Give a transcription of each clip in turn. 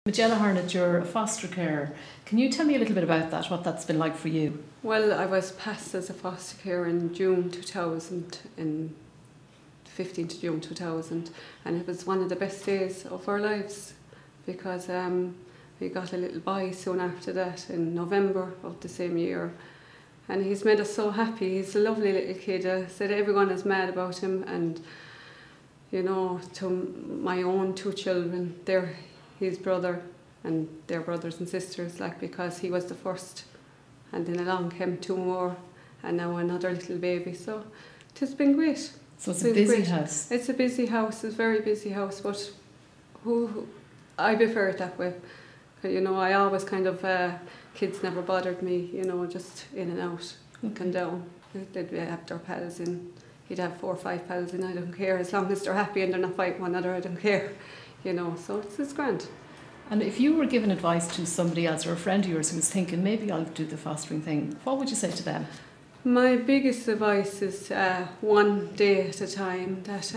Majella Hartnett, you're a foster carer. Can you tell me a little bit about that, what that's been like for you? Well, I was passed as a foster carer in June 2000, in 15th June 2000, and it was one of the best days of our lives because we got a little boy soon after that in November of the same year, and he's made us so happy. He's a lovely little kid. I said everyone is mad about him, and you know, to my own two children, they're his brother and their brothers and sisters, like, because he was the first, and then along came two more and now another little baby, so it has been great. So it's a busy house. It's a busy house, it's a very busy house, but I prefer it that way. You know, I always kind of, kids never bothered me, you know, just in and out, up and down. They'd have their pals in, he'd have 4 or 5 pals in, I don't care, as long as they're happy and they're not fighting one another, I don't care. You know, so it's grand. And if you were giving advice to somebody else or a friend of yours who was thinking, maybe I'll do the fostering thing, what would you say to them? My biggest advice is one day at a time, that,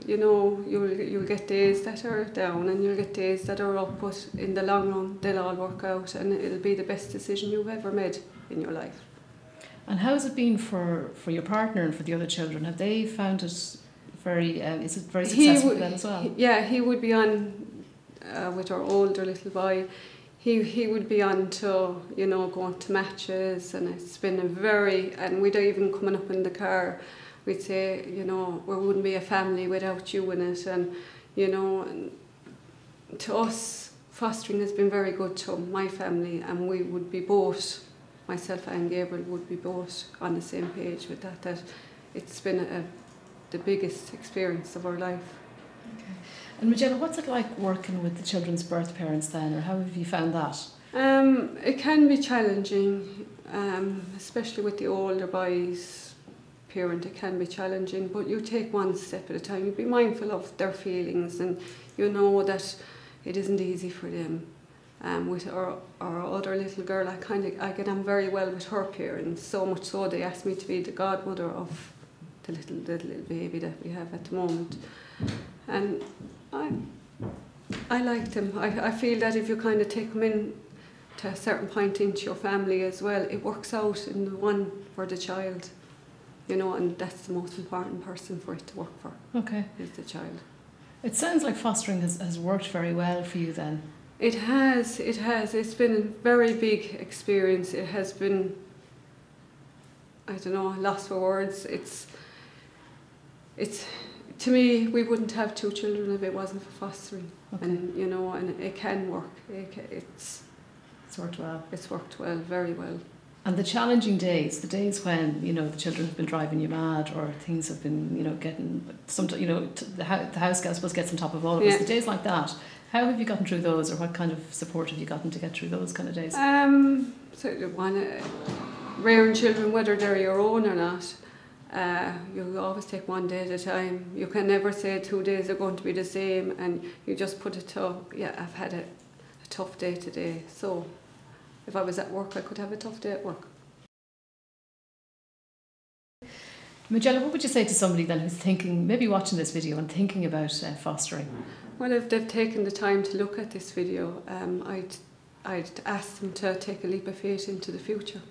you know, you'll get days that are down and you'll get days that are up, but in the long run they'll all work out and it'll be the best decision you've ever made in your life. And how's it been for your partner and for the other children? Have they found it very, is it very successful for them as well? Yeah, he would be on, with our older little boy, he would be on to, you know, going to matches, and it's been a very, and we'd even coming up in the car, we'd say, you know, we wouldn't be a family without you in it, and, you know, and to us, fostering has been very good to my family, and we would be both, myself and Gabriel would be both on the same page with that it's been the biggest experience of our life. Okay. And Majella, what's it like working with the children's birth parents then, or how have you found that? It can be challenging, especially with the older boys' parent, it can be challenging, but you take one step at a time. You be mindful of their feelings, and you know that it isn't easy for them. With our other little girl, I get on very well with her parents, so much so they asked me to be the godmother of the little baby that we have at the moment. And I like them. I feel that if you kind of take them in to a certain point into your family as well, it works out in the one for the child, you know, and that's the most important person for it to work for. Okay. Is the child. It sounds like fostering has worked very well for you then. It has. It's been a very big experience. It has been, I don't know, lost for words. It's to me, we wouldn't have 2 children if it wasn't for fostering. Okay. And you know, and it can work. It's worked well. It's worked well, very well. And the challenging days, the days when, you know, the children have been driving you mad, or things have been, you know, getting some, you know, the house, I suppose, gets on top of all of us. The days like that, how have you gotten through those, or what kind of support have you gotten to get through those kind of days? So rearing children, whether they're your own or not, you always take one day at a time. You can never say 2 days are going to be the same, and you just put it to, yeah, I've had a tough day today, so if I was at work I could have a tough day at work. Majella, what would you say to somebody then who's thinking, maybe watching this video and thinking about fostering? Well, if they've taken the time to look at this video, I'd ask them to take a leap of faith into the future.